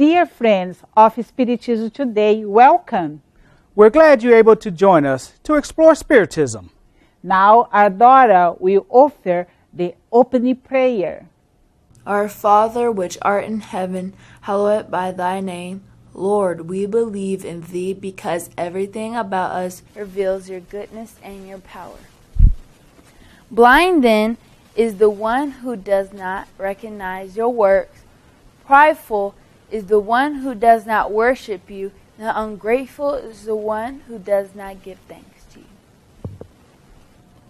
Dear friends of Spiritism Today, welcome. We're glad you're able to join us to explore Spiritism. Now our daughter will offer the opening prayer. Our Father, which art in heaven, hallowed be thy name. Lord, we believe in thee because everything about us reveals your goodness and your power. Blind, then, is the one who does not recognize your works. Prideful is the one who does not worship you. The ungrateful is the one who does not give thanks to you.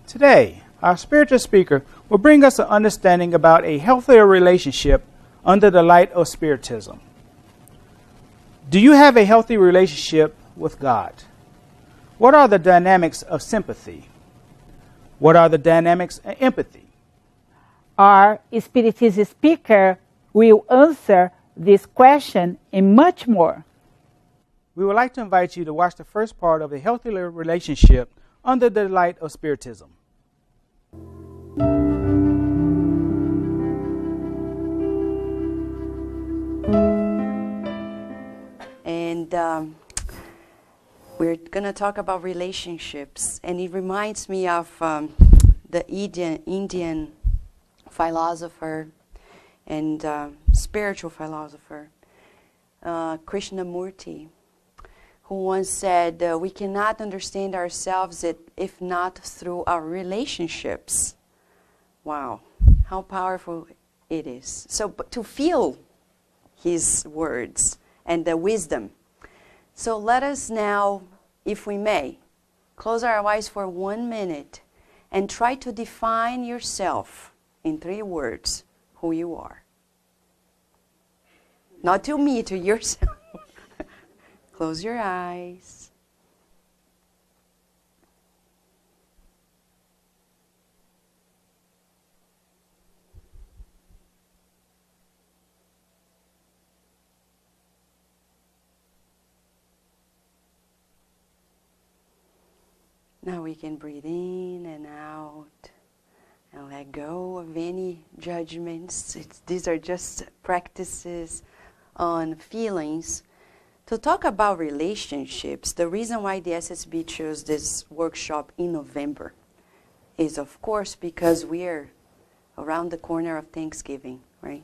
Today, our spiritual speaker will bring us an understanding about a healthier relationship under the light of Spiritism. Do you have a healthy relationship with God? What are the dynamics of sympathy? What are the dynamics of empathy? Our Spiritist speaker will answer this question and much more. We would like to invite you to watch the first part of a healthy relationship under the light of Spiritism. And we're going to talk about relationships. And it reminds me of the Indian philosopher and spiritual philosopher, Krishnamurti, who once said, we cannot understand ourselves if not through our relationships. Wow, how powerful it is. So, but to feel his words and the wisdom. So let us now, if we may, close our eyes for 1 minute and try to define yourself in 3 words, who you are. Not to me, to yourself. Close your eyes. Now we can breathe in and out and let go of any judgments. These are just practices on feelings. To talk about relationships, the reason why the SSB chose this workshop in November is, of course, because we're around the corner of Thanksgiving, right?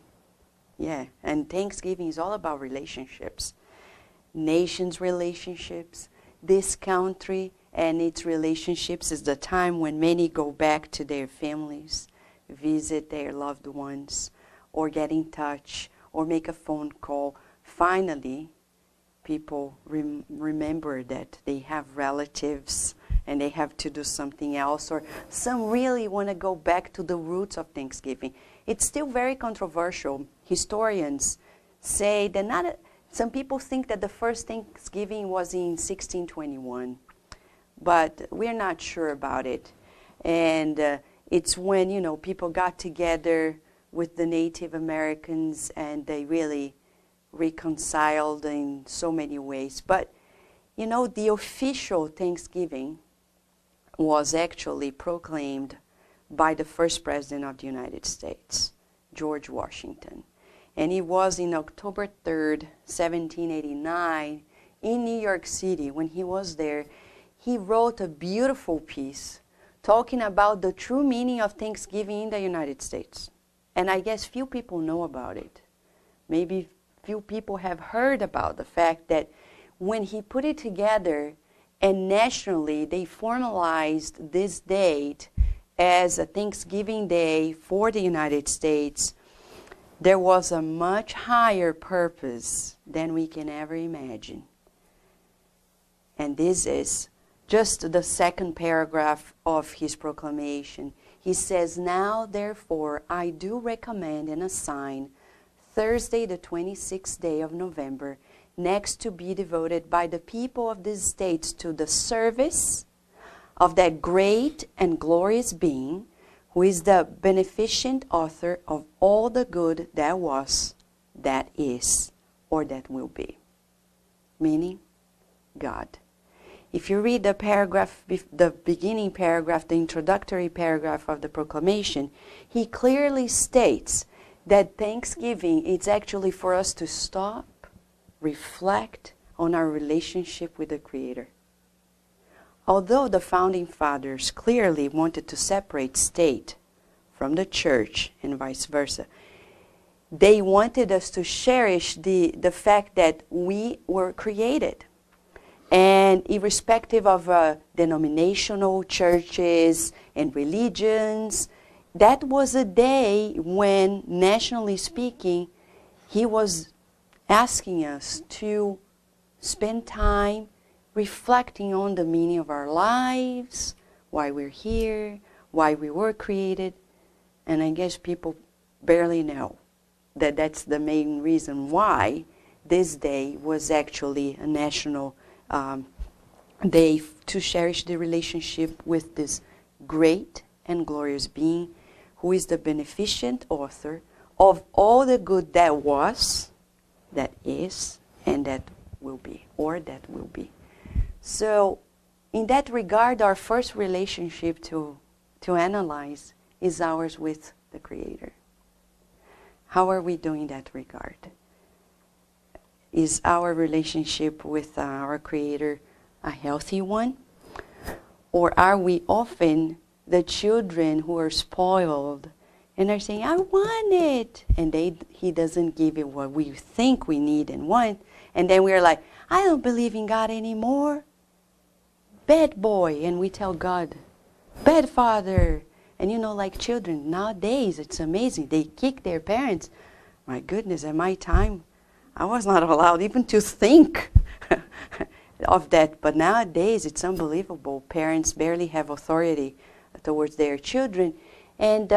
Yeah, and Thanksgiving is all about relationships. Nations' relationships, this country and its relationships is the time when many go back to their families, visit their loved ones, or get in touch, or make a phone call. Finally, people remember that they have relatives and they have to do something else, or some really want to go back to the roots of Thanksgiving. It's still very controversial. Historians say that some people think that the first Thanksgiving was in 1621, but we're not sure about it. And it's when, people got together with the Native Americans and they really reconciled in so many ways. But, the official Thanksgiving was actually proclaimed by the first president of the United States, George Washington. And it was in October 3rd, 1789, in New York City. When he was there, he wrote a beautiful piece talking about the true meaning of Thanksgiving in the United States. And I guess few people know about it. Maybe few people have heard about the fact that when he put it together and nationally they formalized this date as a Thanksgiving Day for the United States, there was a much higher purpose than we can ever imagine. And this is just the second paragraph of his proclamation. He says, "Now, therefore, I do recommend and assign Thursday, the 26th day of November, next to be devoted by the people of these states to the service of that great and glorious being, who is the beneficent author of all the good that was, that is, or that will be." Meaning, God. If you read the paragraph, the beginning paragraph, the introductory paragraph of the proclamation, he clearly states that Thanksgiving is actually for us to stop reflect on our relationship with the Creator. Although the Founding Fathers clearly wanted to separate state from the church and vice versa, they wanted us to cherish the fact that we were created. And irrespective of denominational churches and religions, that was a day when, nationally speaking, he was asking us to spend time reflecting on the meaning of our lives, why we're here, why we were created. And I guess people barely know that that's the main reason why this day was actually a national day to cherish the relationship with this great and glorious being who is the beneficent author of all the good that was, that is, and that will be, or that will be. So in that regard, our first relationship to analyze is ours with the Creator. How are we doing in that regard? Is our relationship with our Creator a healthy one? Or are we often the children who are spoiled and are saying, I want it, and He doesn't give it what we think we need and want, and then we're like, I don't believe in God anymore. Bad boy. And we tell God, bad father. And like children nowadays, it's amazing. They kick their parents. My goodness, at my time, I was not allowed even to think of that. But nowadays, it's unbelievable. Parents barely have authority towards their children. And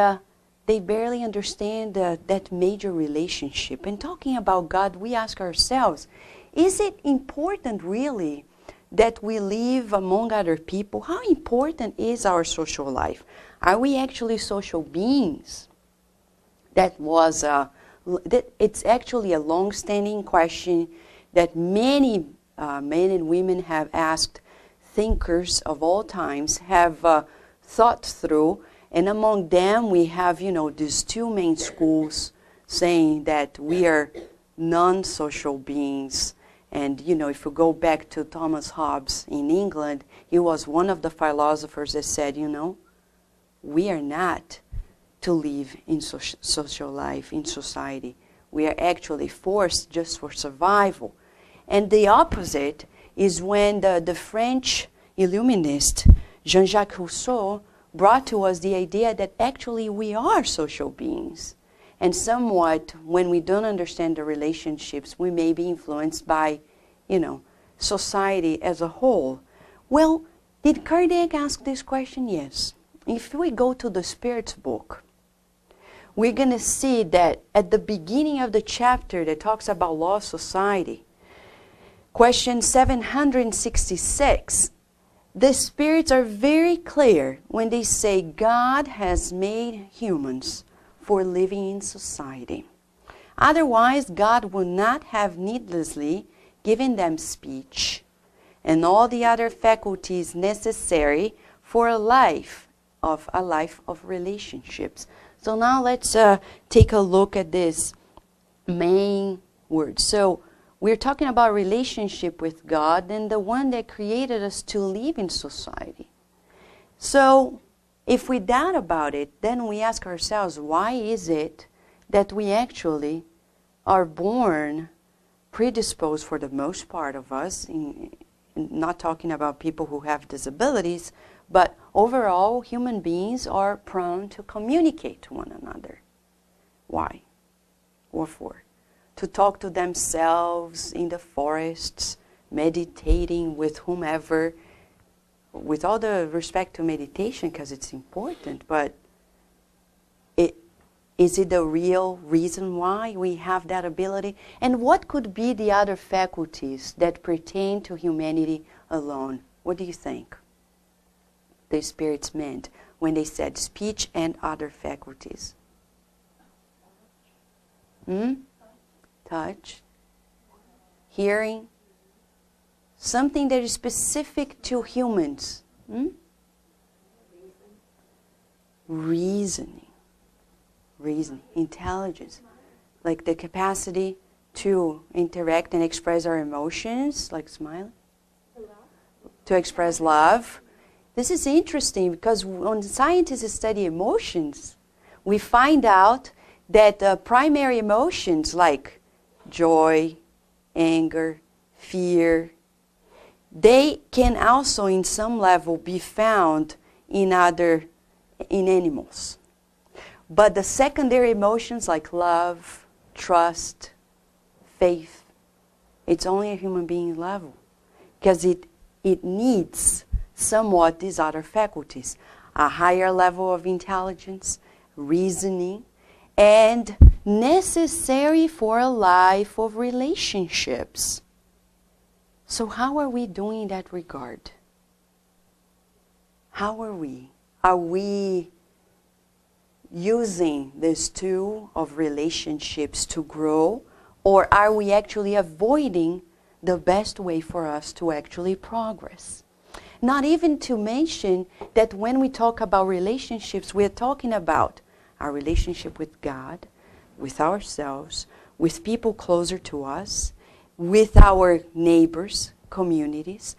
they barely understand that major relationship. And talking about God, we ask ourselves, is it important really that we live among other people? How important is our social life? Are we actually social beings? It's actually a long-standing question that many men and women have asked, thinkers of all times have thought through. And among them, we have, these two main schools saying that we are non-social beings. And, if we go back to Thomas Hobbes in England, he was one of the philosophers that said, we are not to live in social life, in society. We are actually forced just for survival. And the opposite is when the French Illuminist, Jean-Jacques Rousseau, brought to us the idea that actually we are social beings. And somewhat, when we don't understand the relationships, we may be influenced by, society as a whole. Well, did Kardec ask this question? Yes. If we go to the Spirit's book, we're going to see that at the beginning of the chapter that talks about law of society, question 766, the spirits are very clear when they say God has made humans for living in society. Otherwise, God would not have needlessly given them speech and all the other faculties necessary for a life of relationships. So now let's take a look at this main word. So we're talking about relationship with God and the one that created us to live in society. So if we doubt about it, then we ask ourselves, why is it that we actually are born predisposed, for the most part of us, not talking about people who have disabilities, but overall human beings are prone to communicate to one another. Why? What for? To talk to themselves in the forests, meditating with whomever, with all the respect to meditation, because it's important, but is it the real reason why we have that ability? And what could be the other faculties that pertain to humanity alone? What do you think the spirits meant when they said speech and other faculties? Touch, hearing, something that is specific to humans. Reasoning, intelligence, like the capacity to interact and express our emotions, like smiling, to express love. This is interesting because when scientists study emotions, we find out that primary emotions like joy, anger, fear, they can also in some level be found in animals. But the secondary emotions like love, trust, faith, it's only a human being level because it needs somewhat these other faculties, a higher level of intelligence, reasoning, and necessary for a life of relationships. So how are we doing in that regard? How are we? Are we using this tool of relationships to grow, or are we actually avoiding the best way for us to actually progress? Not even to mention that when we talk about relationships, we're talking about our relationship with God, with ourselves, with people closer to us, with our neighbors, communities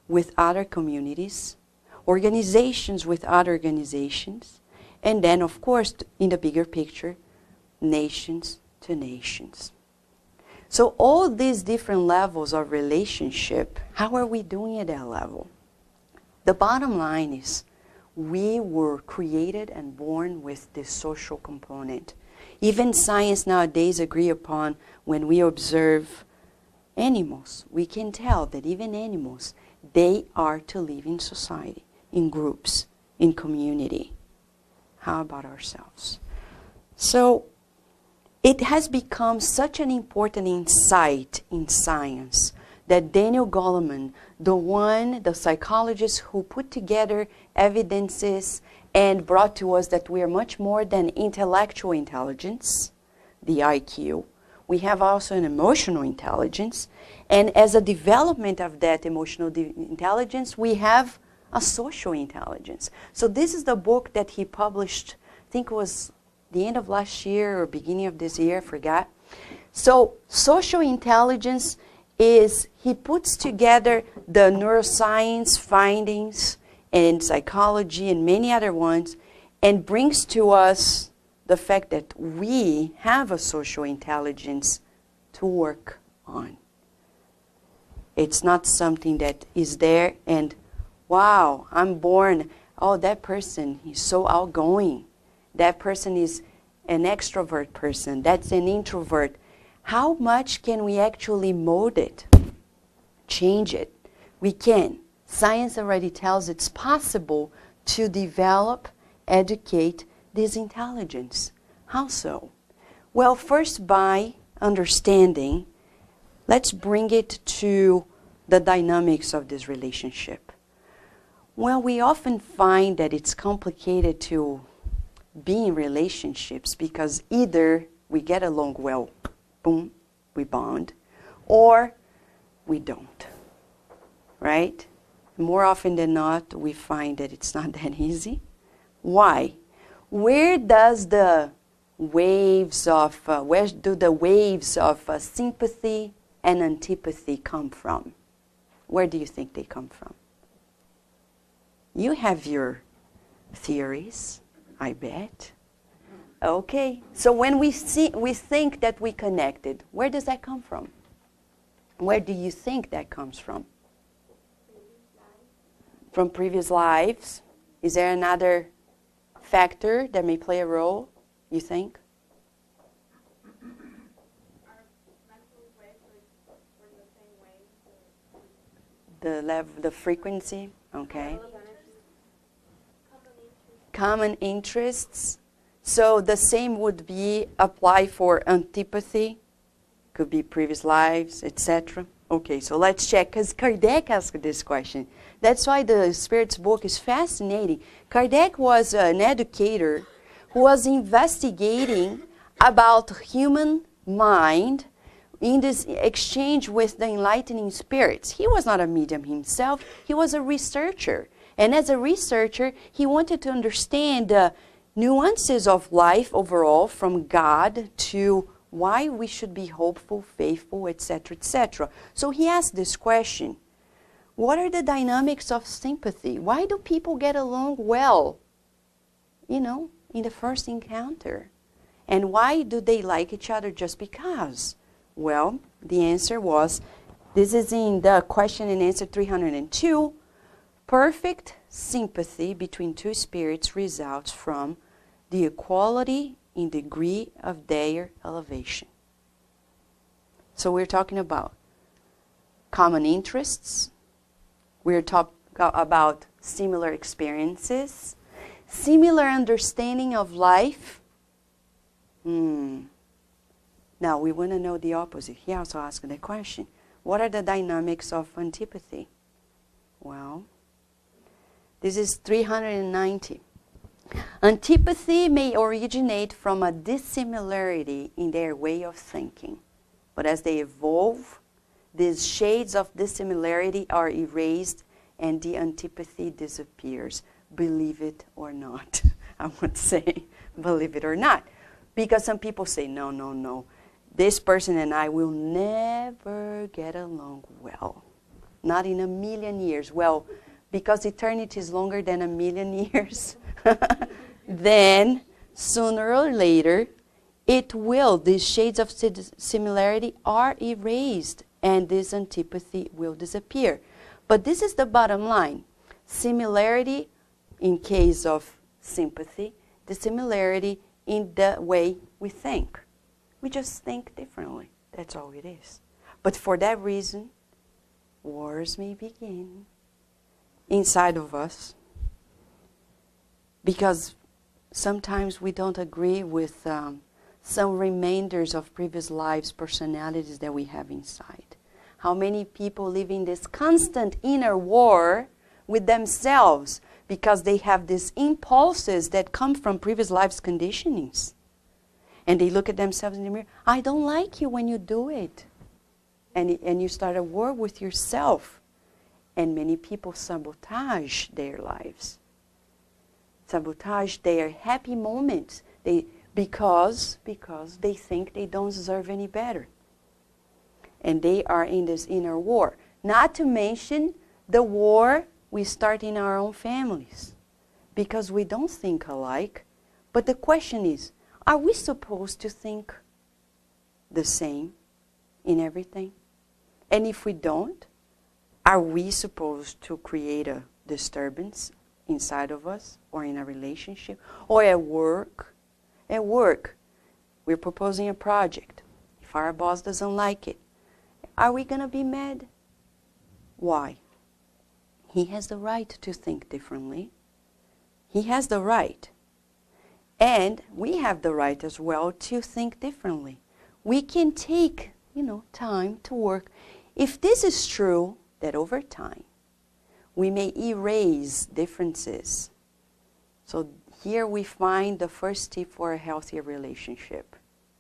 with other communities, organizations with other organizations, and then, of course, in the bigger picture, nations to nations. So all these different levels of relationship, how are we doing at that level? The bottom line is we were created and born with this social component. Even science nowadays agree upon when we observe animals, we can tell that even animals, they are to live in society, in groups, in community. How about ourselves? So it has become such an important insight in science that Daniel Goleman, the psychologist who put together evidences and brought to us that we are much more than intellectual intelligence, the IQ. We have also an emotional intelligence. And as a development of that emotional intelligence, we have a social intelligence. So this is the book that he published, I think it was the end of last year or beginning of this year, I forgot. So social intelligence is, he puts together the neuroscience findings and psychology and many other ones and brings to us the fact that we have a social intelligence to work on. It's not something that is there and, wow, I'm born, oh, that person is so outgoing. That person is an extrovert person. That's an introvert. How much can we actually mold it, change it? We can. Science already tells it's possible to develop, educate this intelligence. How so? Well, first by understanding, let's bring it to the dynamics of this relationship. Well, we often find that it's complicated to be in relationships because either we get along well, boom, we bond, or we don't, right? More often than not, we find that it's not that easy. Why? Where do the waves of sympathy and antipathy come from? Where do you think they come from? You have your theories, I bet. Okay, so when we think that we connected, where does that come from? Where do you think that comes from? From previous lives. Is there another factor that may play a role, you think? The level, the frequency, okay. Common interests. So the same would be apply for antipathy, could be previous lives, etc. Okay, so let's check, because Kardec asked this question. That's why the Spirit's book is fascinating. Kardec was an educator who was investigating about human mind in this exchange with the enlightening spirits. He was not a medium himself, he was a researcher. And as a researcher, he wanted to understand the nuances of life overall, from God to why we should be hopeful, faithful, etc., etc. So he asked this question: what are the dynamics of sympathy? Why do people get along well, you know, in the first encounter? And why do they like each other just because? Well, the answer was, this is in the question and answer 302, perfect sympathy between two spirits results from the equality in degree of their elevation. So we're talking about common interests, we're talking about similar experiences, similar understanding of life. Now we want to know the opposite. He also asked the question, what are the dynamics of antipathy? Well, this is 390. Antipathy may originate from a dissimilarity in their way of thinking, but as they evolve, these shades of dissimilarity are erased and the antipathy disappears. Believe it or not. I would say, believe it or not. Because some people say, no, no, no. This person and I will never get along well. Not in a million years. Well, because eternity is longer than a million years, then sooner or later, it will. These shades of similarity are erased and this antipathy will disappear. But this is the bottom line. Similarity in case of sympathy, the similarity in the way we think. We just think differently. That's all it is. But for that reason, wars may begin inside of us, because sometimes we don't agree with some remainders of previous lives, personalities that we have inside. How many people live in this constant inner war with themselves because they have these impulses that come from previous lives' conditionings. And they look at themselves in the mirror, I don't like you when you do it. And you start a war with yourself. And many people sabotage their lives. Sabotage their happy moments because they think they don't deserve any better. And they are in this inner war. Not to mention the war we start in our own families. Because we don't think alike. But the question is, are we supposed to think the same in everything? And if we don't, are we supposed to create a disturbance inside of us or in a relationship or at work? At work, we're proposing a project. If our boss doesn't like it, are we going to be mad? Why? He has the right to think differently. He has the right. And we have the right as well to think differently. We can take, time to work. If this is true, that over time, we may erase differences. So here we find the first tip for a healthier relationship,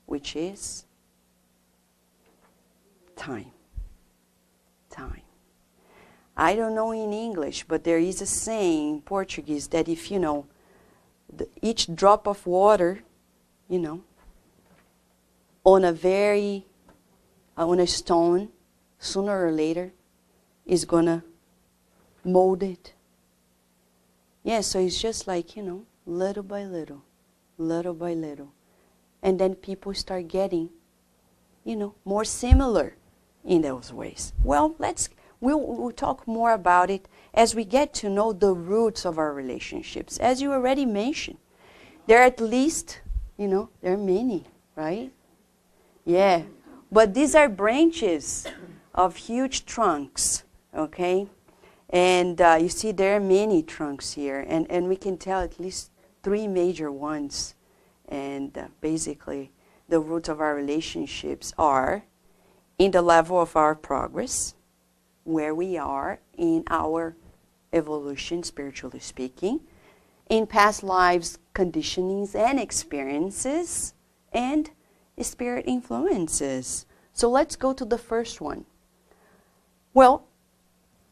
which is time. Time. I don't know in English, but there is a saying in Portuguese that if, each drop of water, on a stone, sooner or later, is going to mold it. Yeah, so it's just like, little by little, little by little. And then people start getting, more similar in those ways. Well, we'll talk more about it as we get to know the roots of our relationships. As you already mentioned, there are at least, there are many, right? Yeah, but these are branches of huge trunks, okay? And you see there are many trunks here, and we can tell at least 3 major ones. And basically, the roots of our relationships are in the level of our progress, where we are in our evolution, spiritually speaking, in past lives, conditionings and experiences, and spirit influences. So let's go to the first one. Well,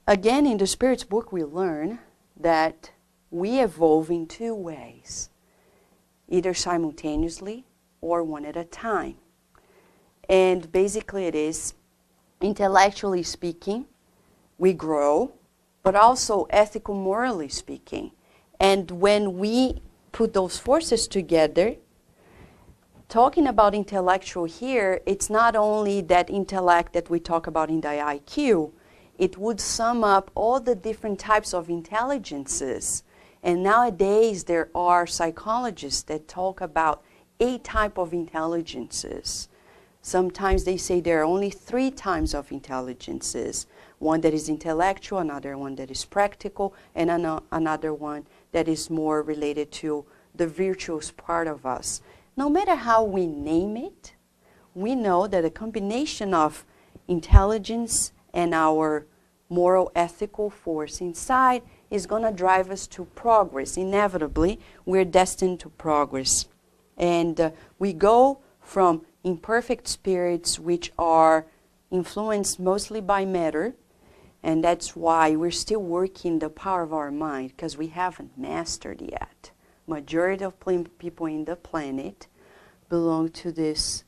again, in the Spirit's book, we learn that we evolve in 2 ways, either simultaneously or one at a time. And basically it is, intellectually speaking, we grow, but also ethical, morally speaking. And when we put those forces together, talking about intellectual here, it's not only that intellect that we talk about in the IQ, it would sum up all the different types of intelligences. And nowadays there are psychologists that talk about 8 types of intelligences. Sometimes they say there are only 3 types of intelligences. One that is intellectual, another one that is practical, and another one that is more related to the virtuous part of us. No matter how we name it, we know that a combination of intelligence and our moral, ethical force inside is going to drive us to progress. Inevitably, we're destined to progress. And we go from imperfect spirits, which are influenced mostly by matter, and that's why we're still working the power of our mind, because we haven't mastered yet. Majority of people in the planet belong to this,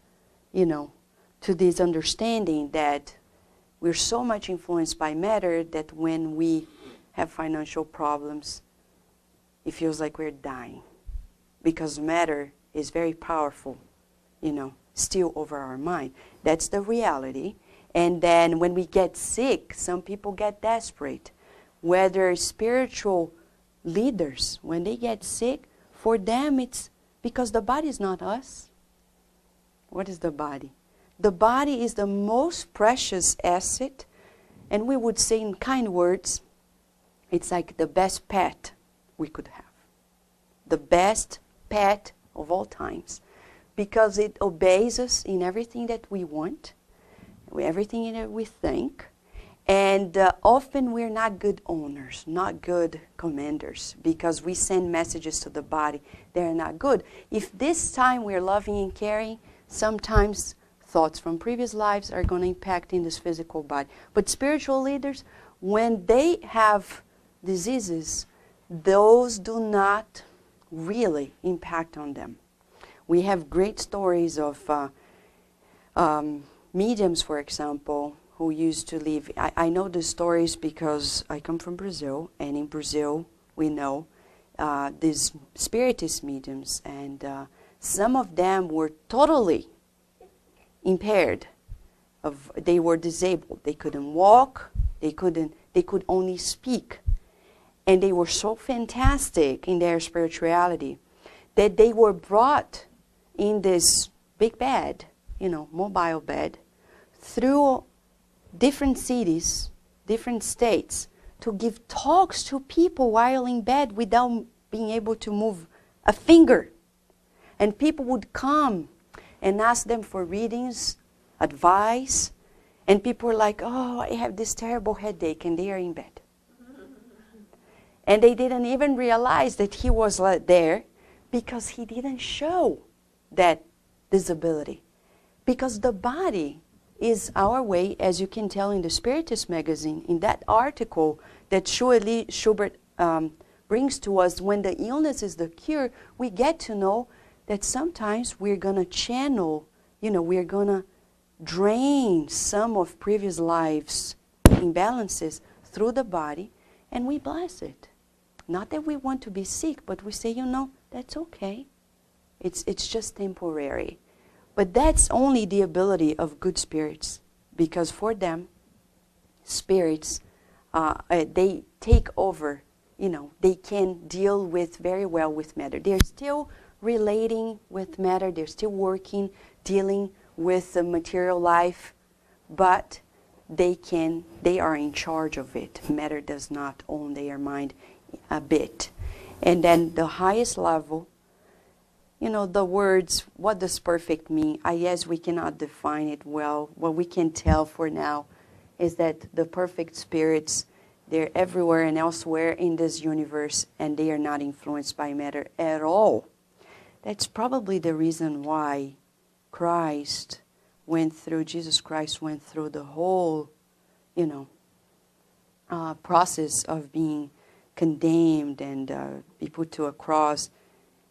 to this understanding that we're so much influenced by matter that when we have financial problems, it feels like we're dying, because matter is very powerful, still over our mind. That's the reality. And then when we get sick, some people get desperate. Whether spiritual leaders, when they get sick, for them it's because the body is not us. What is the body? The body is the most precious asset, and we would say in kind words, it's like the best pet we could have. The best pet of all times, because it obeys us in everything that we want, everything that we think, and often we're not good owners, not good commanders, because we send messages to the body that are not good. If this time we're loving and caring, sometimes thoughts from previous lives are going to impact in this physical body. But spiritual leaders, when they have diseases, those do not really impact on them. We have great stories of mediums, for example, who used to live. I know the stories because I come from Brazil, and in Brazil we know these spiritist mediums, and some of them were totally impaired. They were disabled. They couldn't walk. They could only speak. And they were so fantastic in their spirituality that they were brought in this big bed, mobile bed, through different cities, different states, to give talks to people while in bed without being able to move a finger. And people would come and ask them for readings, advice, and people were like, oh, I have this terrible headache, and they are in bed. And they didn't even realize that he was there, because he didn't show that disability. Because the body is our way, as you can tell in the Spiritist magazine, in that article that Schubert brings to us, when the illness is the cure, we get to know that sometimes we're going to channel, we're going to drain some of previous lives' imbalances through the body, and we bless it. Not that we want to be sick, but we say, that's okay. It's just temporary. But that's only the ability of good spirits, because for them, spirits, they take over, they can deal very well with matter. They're still relating with matter, they're still working, dealing with the material life, but they are in charge of it. Matter does not own their mind a bit. And then the highest level, the words, what does perfect mean? I guess we cannot define it well. What we can tell for now is that the perfect spirits, they're everywhere and elsewhere in this universe, and they are not influenced by matter at all. That's probably the reason why Jesus Christ went through the whole, process of being condemned and be put to a cross,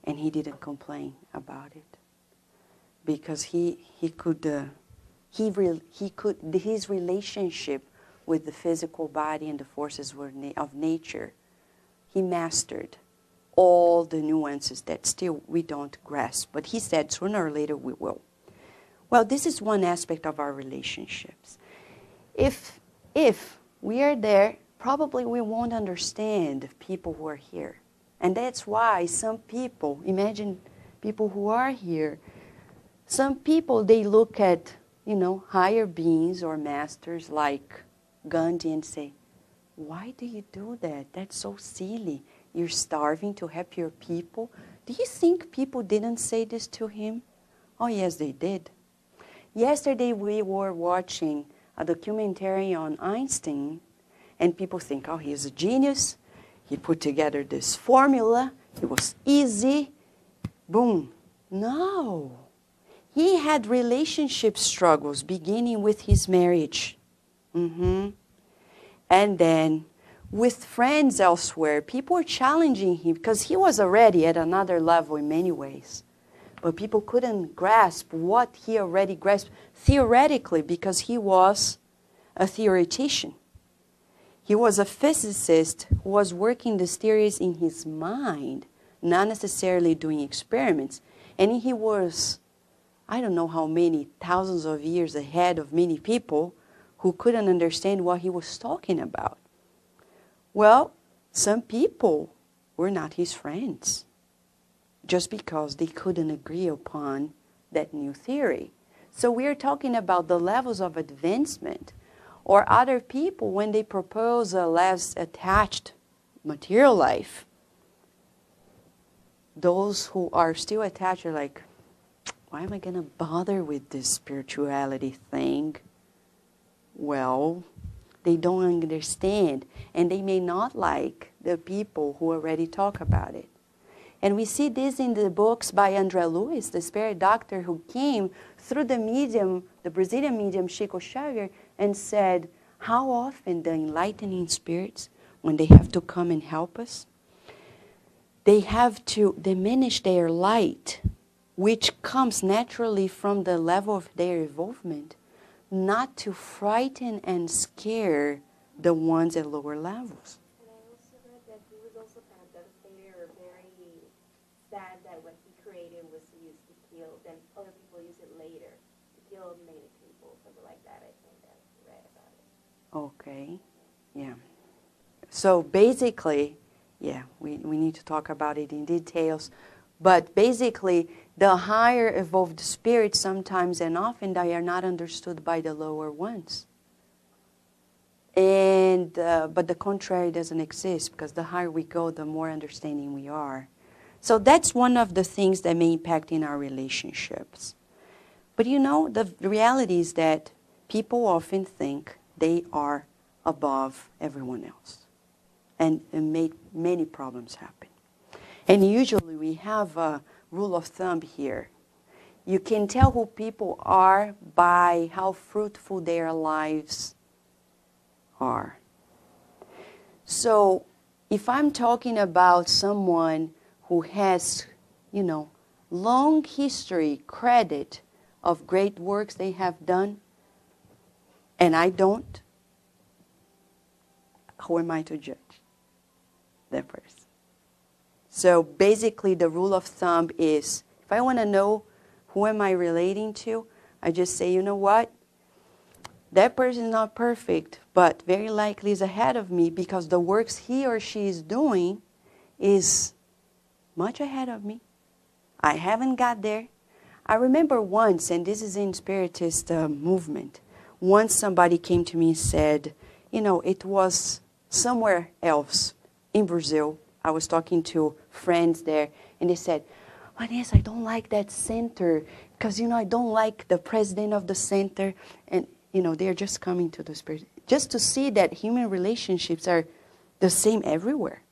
and he didn't complain about it, because he could his relationship with the physical body and the forces of nature, he mastered all the nuances that still we don't grasp. But he said sooner or later we will. Well, this is one aspect of our relationships. If we are there, probably we won't understand people who are here. And that's why some people, imagine people who are here, some people, they look at, higher beings or masters like Gandhi and say, why do you do that? That's so silly. You're starving to help your people. Do you think people didn't say this to him? Oh, yes, they did. Yesterday we were watching a documentary on Einstein, and people think, oh, he's a genius. He put together this formula. It was easy. Boom. No. He had relationship struggles beginning with his marriage. And then with friends elsewhere, people were challenging him because he was already at another level in many ways. But people couldn't grasp what he already grasped theoretically because he was a theoretician. He was a physicist who was working these theories in his mind, not necessarily doing experiments. And he was, I don't know how many thousands of years ahead of many people who couldn't understand what he was talking about. Well, some people were not his friends just because they couldn't agree upon that new theory. So we're talking about the levels of advancement, or other people when they propose a less attached material life. Those who are still attached are like, why am I going to bother with this spirituality thing? Well, they don't understand, and they may not like the people who already talk about it. And we see this in the books by André Luiz, the spirit doctor who came through the medium, the Brazilian medium Chico Xavier, and said, how often the enlightening spirits, when they have to come and help us, they have to diminish their light, which comes naturally from the level of their involvement, not to frighten and scare the ones at lower levels. And I also read that he was also kind of devastated or very sad that what he created was used to kill, then other people use it later to kill many people, something like that. I think I read about it. Okay, yeah. So basically, yeah, we need to talk about it in details. But basically, the higher evolved spirits sometimes and often they are not understood by the lower ones. And but the contrary doesn't exist, because the higher we go, the more understanding we are. So that's one of the things that may impact in our relationships. But the reality is that people often think they are above everyone else. And make many problems happen. And usually we have a rule of thumb here. You can tell who people are by how fruitful their lives are. So if I'm talking about someone who has, long history, credit of great works they have done, and I don't, who am I to judge that person? So basically the rule of thumb is, if I want to know who am I relating to, I just say, you know what? That person is not perfect, but very likely is ahead of me because the works he or she is doing is much ahead of me. I haven't got there. I remember once, and this is in Spiritist movement, once somebody came to me and said, it was somewhere else in Brazil. I was talking to friends there, and they said, Vanessa, I don't like that center, because, I don't like the president of the center. And, they're just coming to the Spirit, just to see that human relationships are the same everywhere.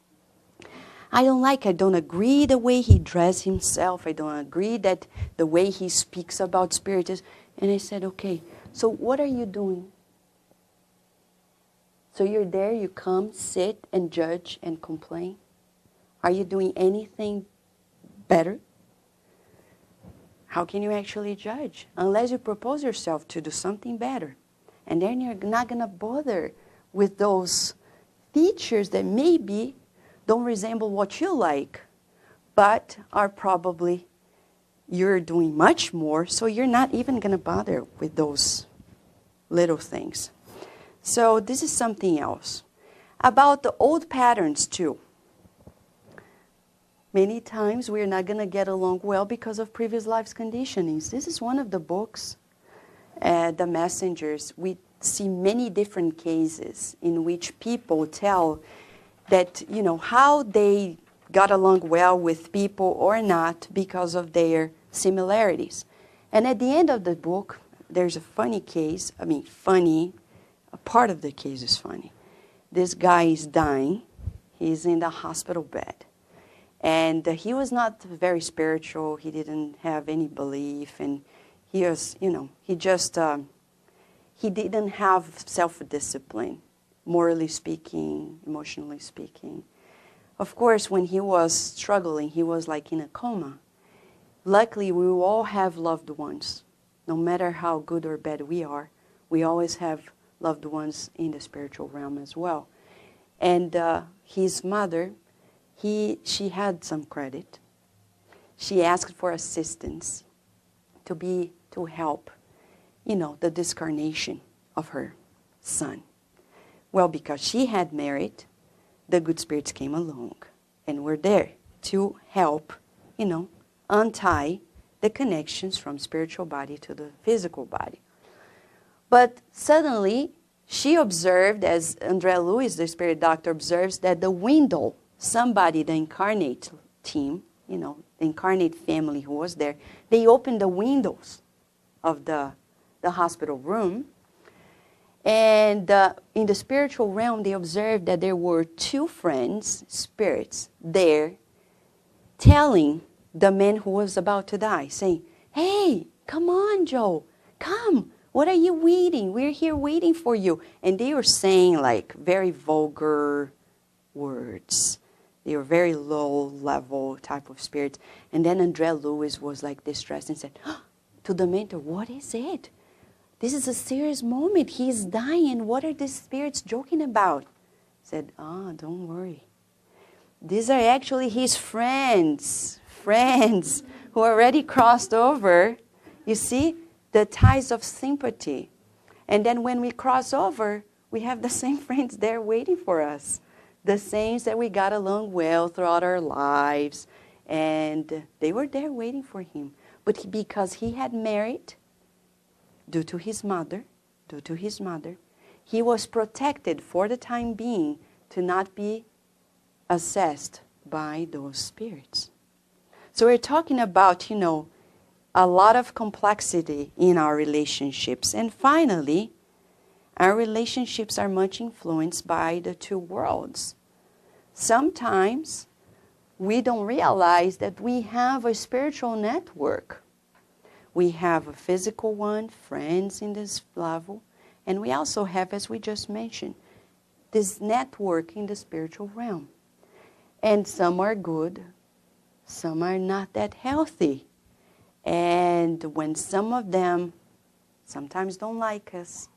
I don't agree the way he dresses himself. I don't agree that the way he speaks about Spiritism. And I said, okay, so what are you doing? So you're there, you come, sit, and judge and complain? Are you doing anything better? how can you actually judge? Unless you propose yourself to do something better. And then you're not going to bother with those features that maybe don't resemble what you like, but are probably you're doing much more, so you're not even going to bother with those little things. So this is something else. About the old patterns too. Many times we're not going to get along well because of previous life's conditionings. This is one of the books, The Messengers. We see many different cases in which people tell that, you know, how they got along well with people or not because of their similarities. And at the end of the book, there's a funny case. I mean, funny. A part of the case is funny. This guy is dying. He's in the hospital bed. And he was not very spiritual. He didn't have any belief. And he was, you know, he didn't have self-discipline, morally speaking, emotionally speaking. Of course, when he was struggling, he was like in a coma. Luckily, we all have loved ones. No matter how good or bad we are, we always have loved ones in the spiritual realm as well. And his mother, she had some credit. She asked for assistance to help, you know, the discarnation of her son. Well, because she had married, the good spirits came along and were there to help, you know, untie the connections from spiritual body to the physical body. But suddenly, she observed, as Andrea Lewis, the spirit doctor, observes, that the window, somebody, the incarnate team, you know, the incarnate family who was there, they opened the windows of the hospital room. And in the spiritual realm, they observed that there were two friends, spirits, there, telling the man who was about to die, saying, "Hey, come on, Joe, come. What are you waiting? We're here waiting for you." And they were saying like very vulgar words. They were very low-level type of spirits. And then Andrea Lewis was like distressed and said, to the mentor, "What is it? This is a serious moment. He's dying. What are these spirits joking about?" Said, "Don't worry. These are actually his friends who already crossed over. You see, the ties of sympathy. And then when we cross over, we have the same friends there waiting for us. The same that we got along well throughout our lives. And they were there waiting for him. But because he had married, due to his mother, he was protected for the time being to not be assessed by those spirits. So we're talking about, you know, a lot of complexity in our relationships. And finally, our relationships are much influenced by the two worlds. Sometimes we don't realize that we have a spiritual network. We have a physical one, friends in this level, and we also have, as we just mentioned, this network in the spiritual realm. And some are good, some are not that healthy. And when some of them sometimes don't like us,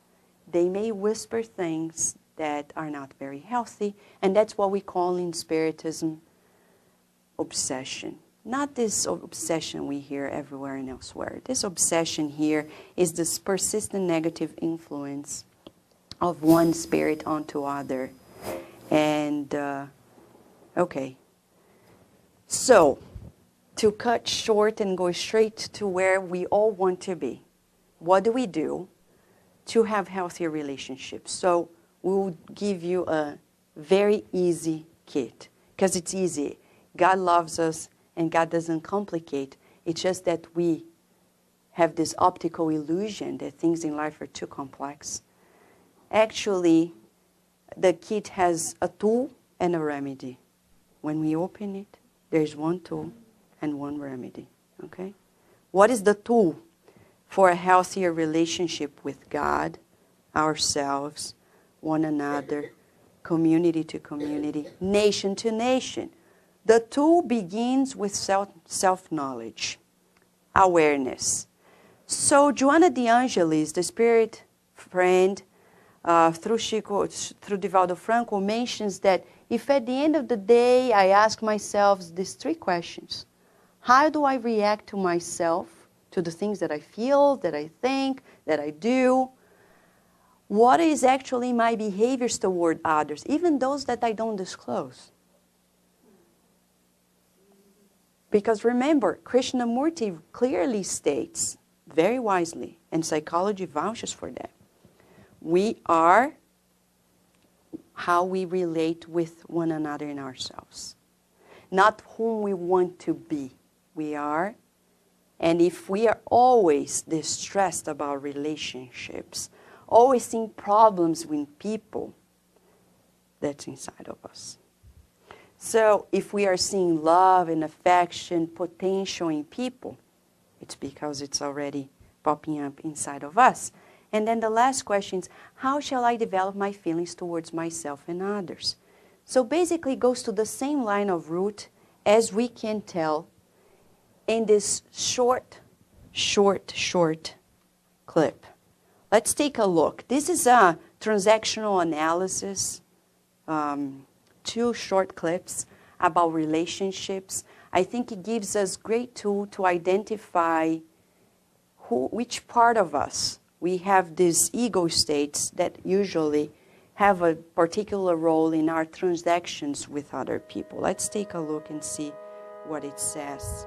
they may whisper things that are not very healthy, and that's what we call in Spiritism obsession. Not this obsession we hear everywhere and elsewhere. This obsession here is this persistent negative influence of one spirit onto other. And, okay. So, to cut short and go straight to where we all want to be, what do we do to have healthier relationships? So, we'll give you a very easy kit, because it's easy. God loves us, and God doesn't complicate. It's just that we have this optical illusion that things in life are too complex. Actually, the kit has a tool and a remedy. When we open it, there's one tool and one remedy. Okay? What is the tool for a healthier relationship with God, ourselves, one another, community to community, nation to nation? The tool begins with self-knowledge. awareness. So Joanna de Angelis, the spirit friend, through Divaldo Franco, mentions that if at the end of the day I ask myself these three questions: how do I react to myself, to the things that I feel, that I think, that I do? What is actually my behaviors toward others, even those that I don't disclose? Because remember, Krishnamurti clearly states, very wisely, and psychology vouches for that, we are how we relate with one another and ourselves. Not whom we want to be. We are. And if we are always distressed about relationships, always seeing problems with people, that's inside of us. So if we are seeing love and affection, potential in people, it's because it's already popping up inside of us. And then the last question is, how shall I develop my feelings towards myself and others? So basically it goes to the same line of root as we can tell in this short clip. Let's take a look. This is a transactional analysis, 2 short clips about relationships. I think it gives us great tool to identify which part of us. We have these ego states that usually have a particular role in our transactions with other people. Let's take a look and see what it says.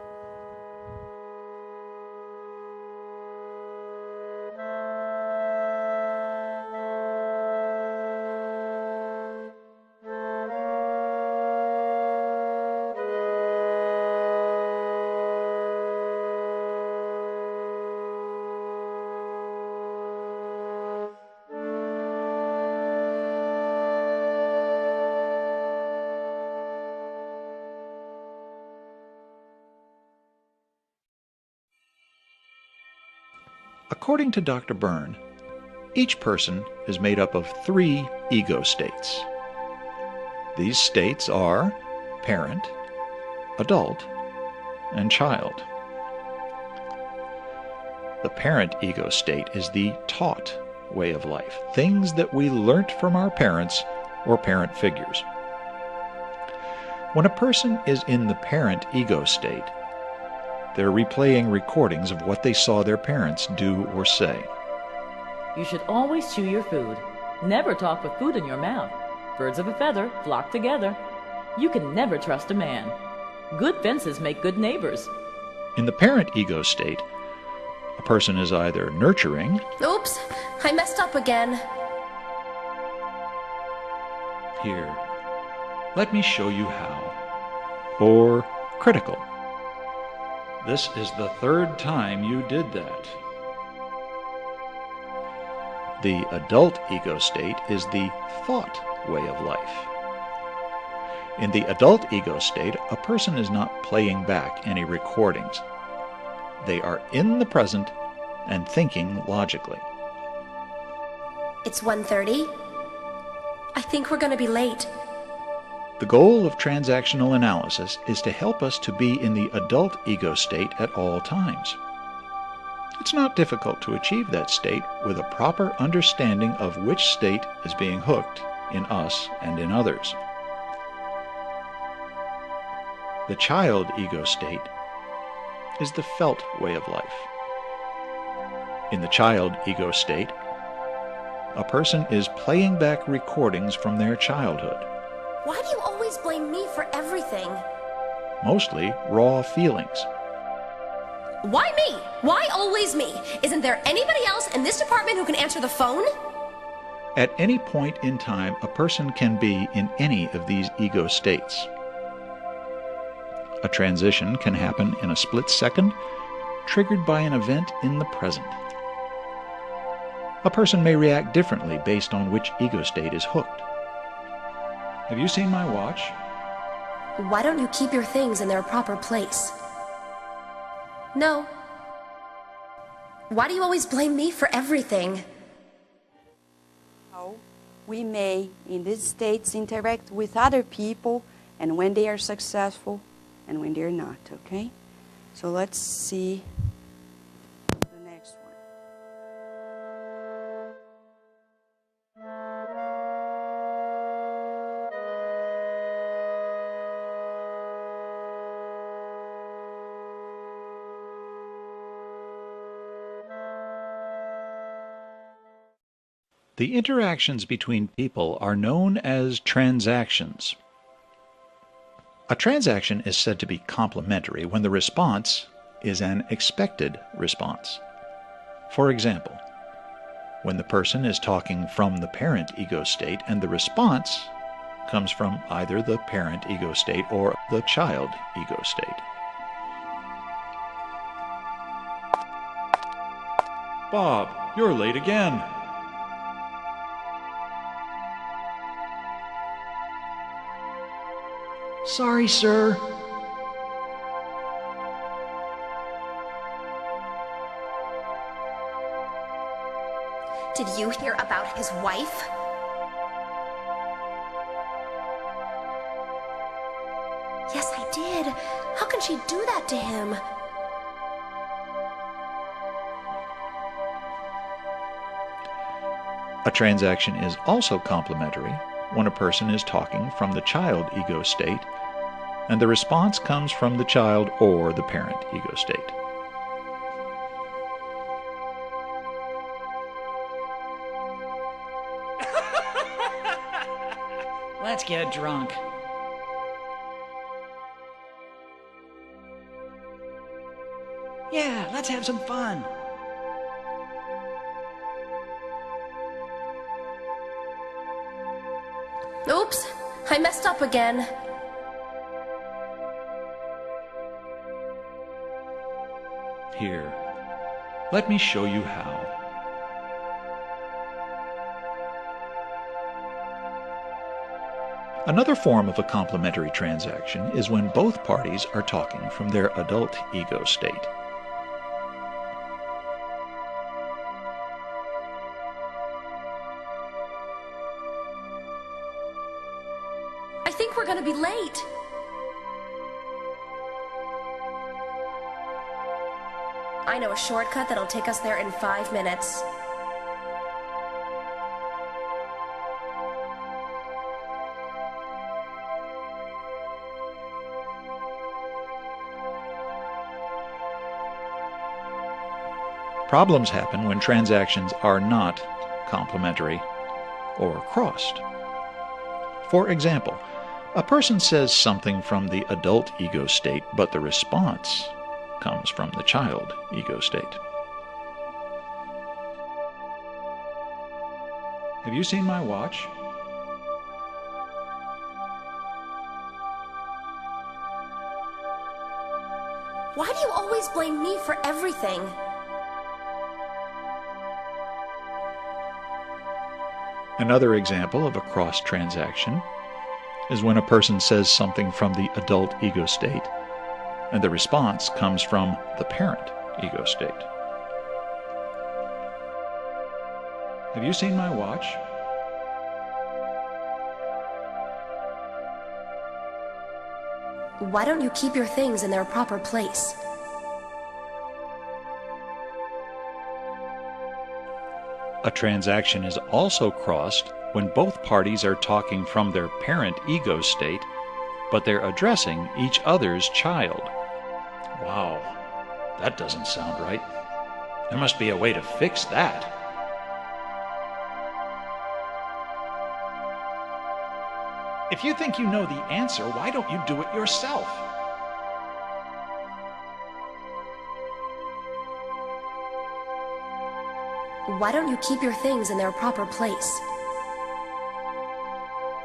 According to Dr. Byrne, each person is made up of 3 ego states. These states are parent, adult, and child. The parent ego state is the taught way of life, things that we learnt from our parents or parent figures. When a person is in the parent ego state, they're replaying recordings of what they saw their parents do or say. You should always chew your food. Never talk with food in your mouth. Birds of a feather flock together. You can never trust a man. Good fences make good neighbors. In the parent ego state, a person is either nurturing. Oops, I messed up again. Here, let me show you how. Or critical. This is the 3rd time you did that. The adult ego state is the thought way of life. In the adult ego state, a person is not playing back any recordings. They are in the present and thinking logically. It's 1:30. I think we're going to be late. The goal of transactional analysis is to help us to be in the adult ego state at all times. It's not difficult to achieve that state with a proper understanding of which state is being hooked in us and in others. The child ego state is the felt way of life. In the child ego state, a person is playing back recordings from their childhood. Why do you always blame me for everything? Mostly raw feelings. Why me? Why always me? Isn't there anybody else in this department who can answer the phone? At any point in time, a person can be in any of these ego states. A transition can happen in a split second, triggered by an event in the present. A person may react differently based on which ego state is hooked. Have you seen my watch? Why don't you keep your things in their proper place? No. Why do you always blame me for everything? How we may, in these states, interact with other people, and when they are successful and when they're not, okay? So let's see The interactions between people are known as transactions. A transaction is said to be complementary when the response is an expected response. For example, when the person is talking from the parent ego state and the response comes from either the parent ego state or the child ego state. Bob, you're late again. Sorry, sir. Did you hear about his wife? Yes, I did. How can she do that to him? A transaction is also complementary when a person is talking from the child ego state and the response comes from the child or the parent ego state. Let's get drunk. Yeah, let's have some fun. Oops, I messed up again. Here, let me show you how. Another form of a complementary transaction is when both parties are talking from their adult ego state. I think we're gonna be late. I know a shortcut that'll take us there in 5 minutes. Problems happen when transactions are not complementary or crossed. For example, a person says something from the adult ego state, but the response comes from the child ego state. Have you seen my watch? Why do you always blame me for everything? Another example of a cross transaction is when a person says something from the adult ego state and the response comes from the parent ego state. Have you seen my watch? Why don't you keep your things in their proper place? A transaction is also crossed when both parties are talking from their parent ego state, but they're addressing each other's child. Wow, that doesn't sound right. There must be a way to fix that. If you think you know the answer, why don't you do it yourself? Why don't you keep your things in their proper place?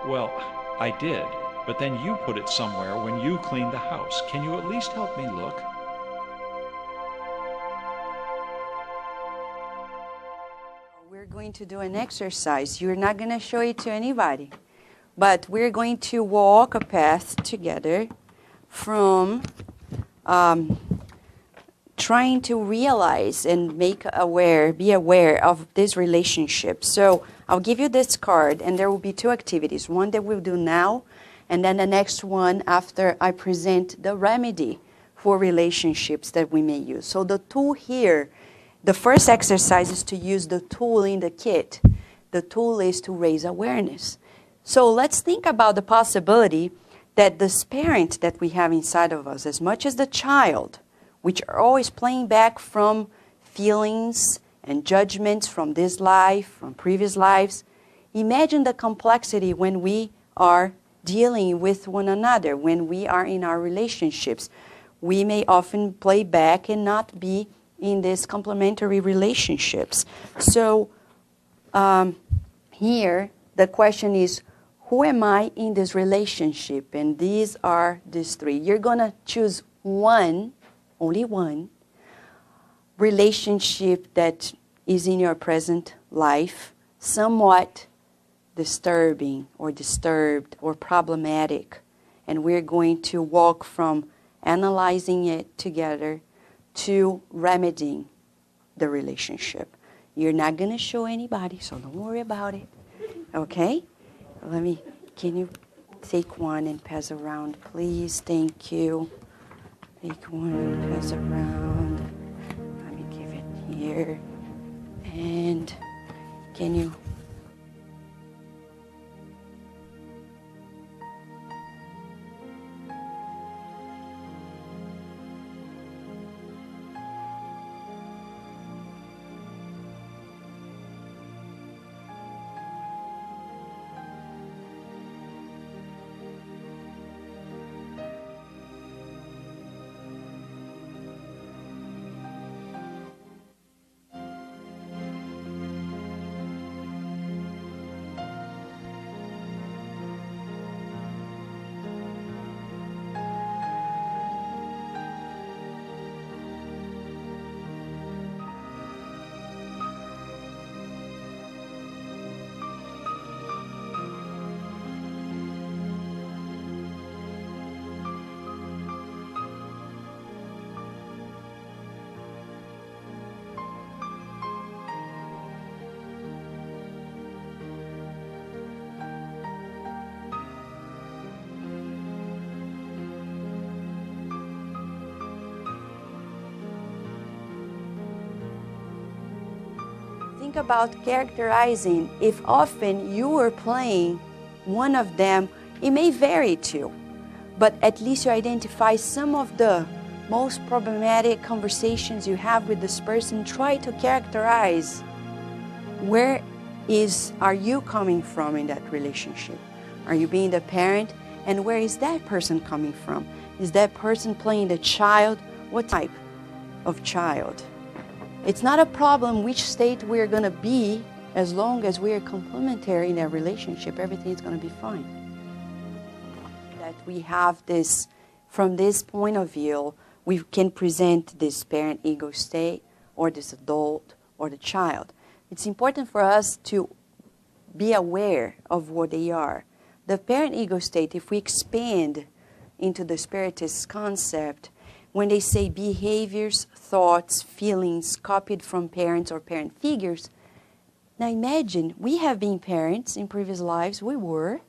Well, I did, but then you put it somewhere when you cleaned the house. Can you at least help me look? We're going to do an exercise. You're not going to show it to anybody, but we're going to walk a path together from trying to realize and be aware of this relationship. So I'll give you this card, and there will be 2 activities. One that we'll do now, and then the next one after I present the remedy for relationships that we may use. So the tool here, the first exercise is to use the tool in the kit. The tool is to raise awareness. So let's think about the possibility that this parent that we have inside of us, as much as the child, which are always playing back from feelings and judgments from this life, from previous lives. Imagine the complexity when we are dealing with one another, when we are in our relationships. We may often play back and not be in these complementary relationships. So here the question is, who am I in this relationship? And these are these three. You're going to choose one, only one, relationship that is in your present life, somewhat disturbing or disturbed or problematic. And we're going to walk from analyzing it together to remedying the relationship. You're not going to show anybody, so don't worry about it. Okay? Can you take one and pass around, please? Thank you. Take one and pass around. Let me give it here. And can you... Think about characterizing if often you were playing one of them. It may vary too, but at least you identify some of the most problematic conversations you have with this person. Try to characterize where are you coming from in that relationship. Are you being the parent? And where is that person coming from? Is that person playing the child? What type of child? It's not a problem which state we're going to be, as long as we are complementary in that relationship, everything's going to be fine. That we have this, from this point of view, we can present this parent ego state, or this adult, or the child. It's important for us to be aware of what they are. The parent ego state, if we expand into the Spiritist concept, when they say behaviors, thoughts, feelings copied from parents or parent figures, now imagine, we have been parents in previous lives, we were.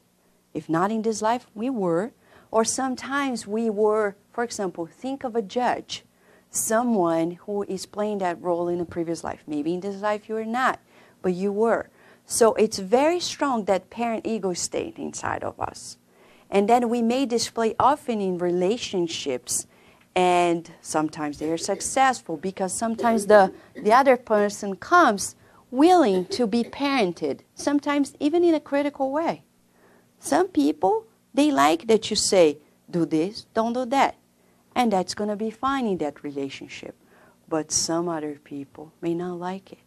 If not in this life, we were. Or sometimes we were, for example, think of a judge, someone who is playing that role in a previous life. Maybe in this life you were not, but you were. So it's very strong, that parent ego state inside of us. And then we may display often in relationships, and sometimes they are successful because sometimes the other person comes willing to be parented, sometimes even in a critical way. Some people, they like that you say, do this, don't do that. And that's going to be fine in that relationship. But some other people may not like it,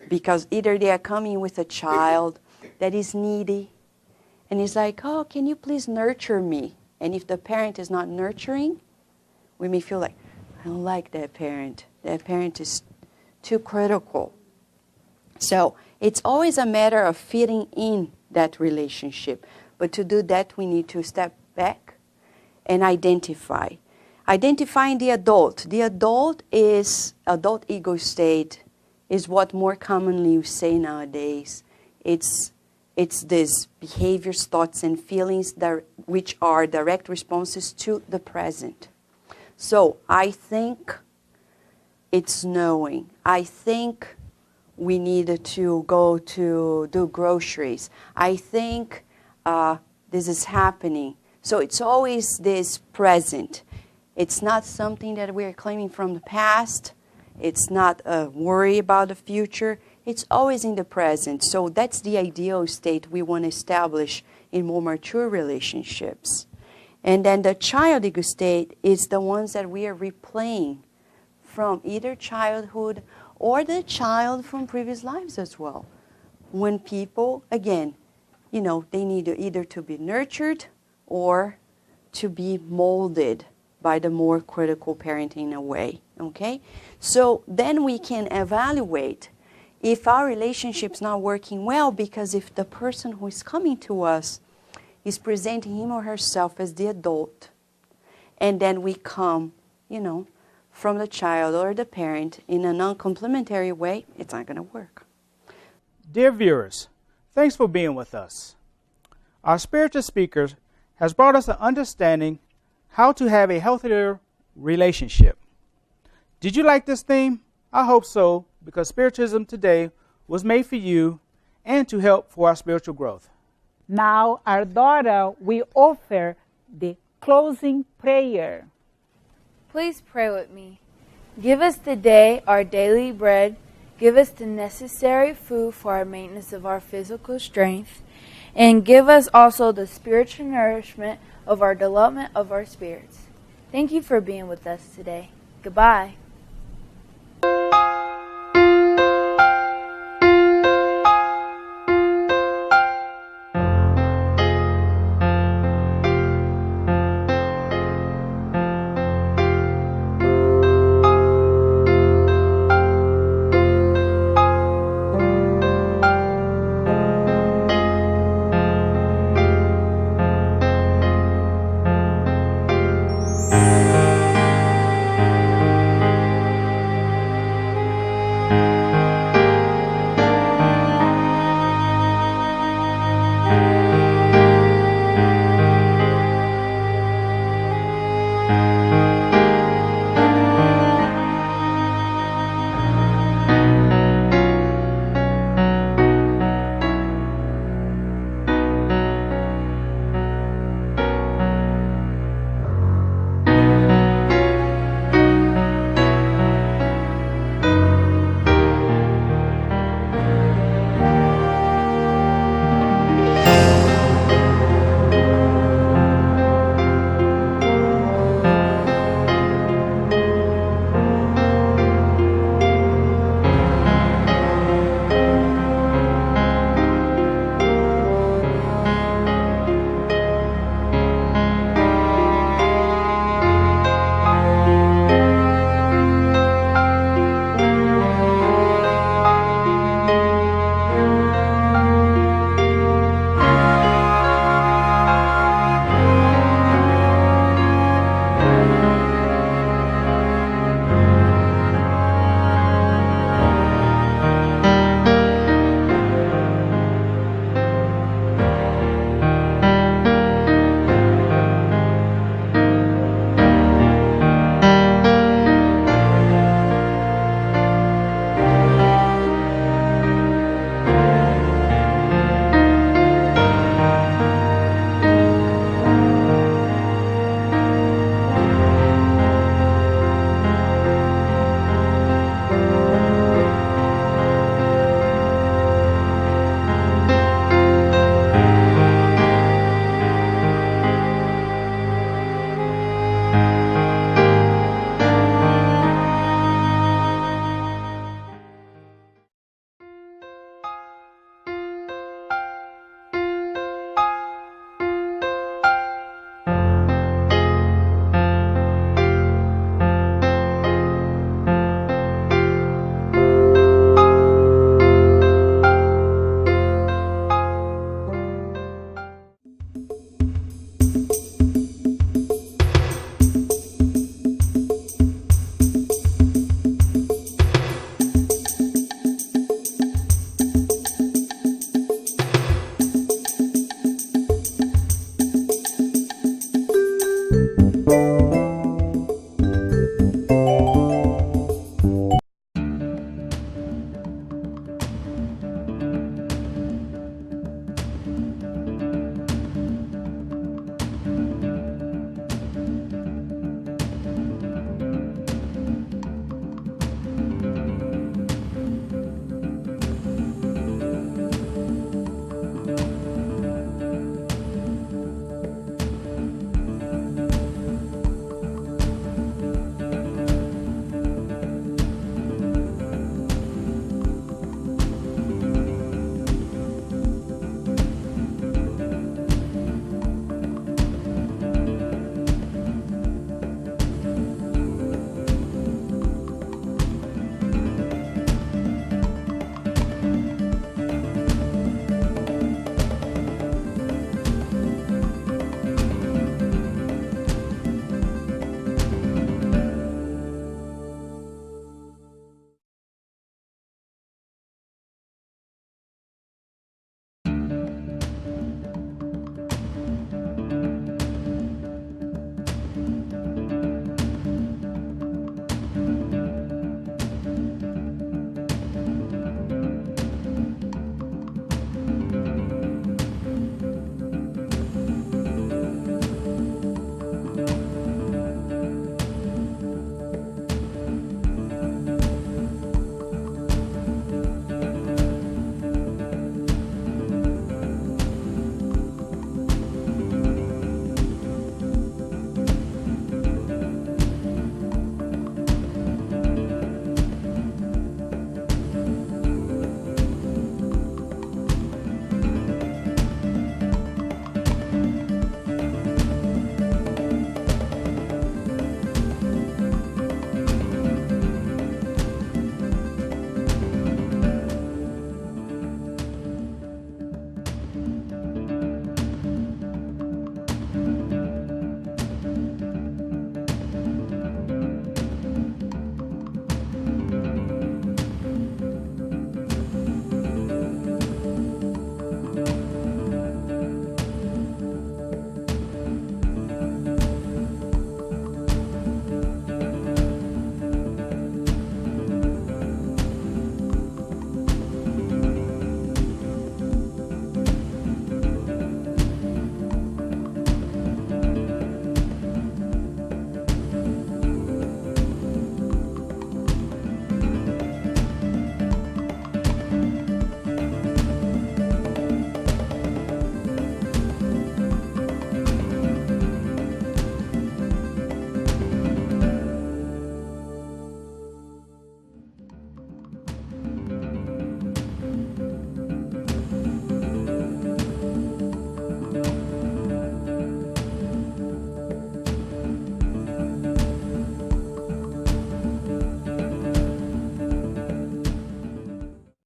because either they are coming with a child that is needy, and it's like, oh, can you please nurture me? And if the parent is not nurturing, we may feel like, I don't like that parent. That parent is too critical. So it's always a matter of fitting in that relationship. But to do that, we need to step back and identify. Identifying the adult. The adult ego state is what more commonly we say nowadays. It's these behaviors, thoughts, and feelings which are direct responses to the present. So I think it's snowing. I think we need to go to do groceries. I think this is happening. So it's always this present. It's not something that we're claiming from the past. It's not a worry about the future. It's always in the present. So that's the ideal state we want to establish in more mature relationships. And then the child ego state is the ones that we are replaying from either childhood or the child from previous lives as well. When people, again, you know, they need either to be nurtured or to be molded by the more critical parenting in a way, okay? So then we can evaluate if our relationship's not working well, because if the person who is coming to us is presenting him or herself as the adult, and then we come, you know, from the child or the parent in a non-complementary way, it's not going to work. Dear viewers, thanks for being with us. Our Spiritist speaker has brought us an understanding how to have a healthier relationship. Did you like this theme? I hope so, because Spiritism Today was made for you and to help for our spiritual growth. Now, our daughter will offer the closing prayer. Please pray with me. Give us today our daily bread. Give us the necessary food for our maintenance of our physical strength. And give us also the spiritual nourishment of our development of our spirits. Thank you for being with us today. Goodbye.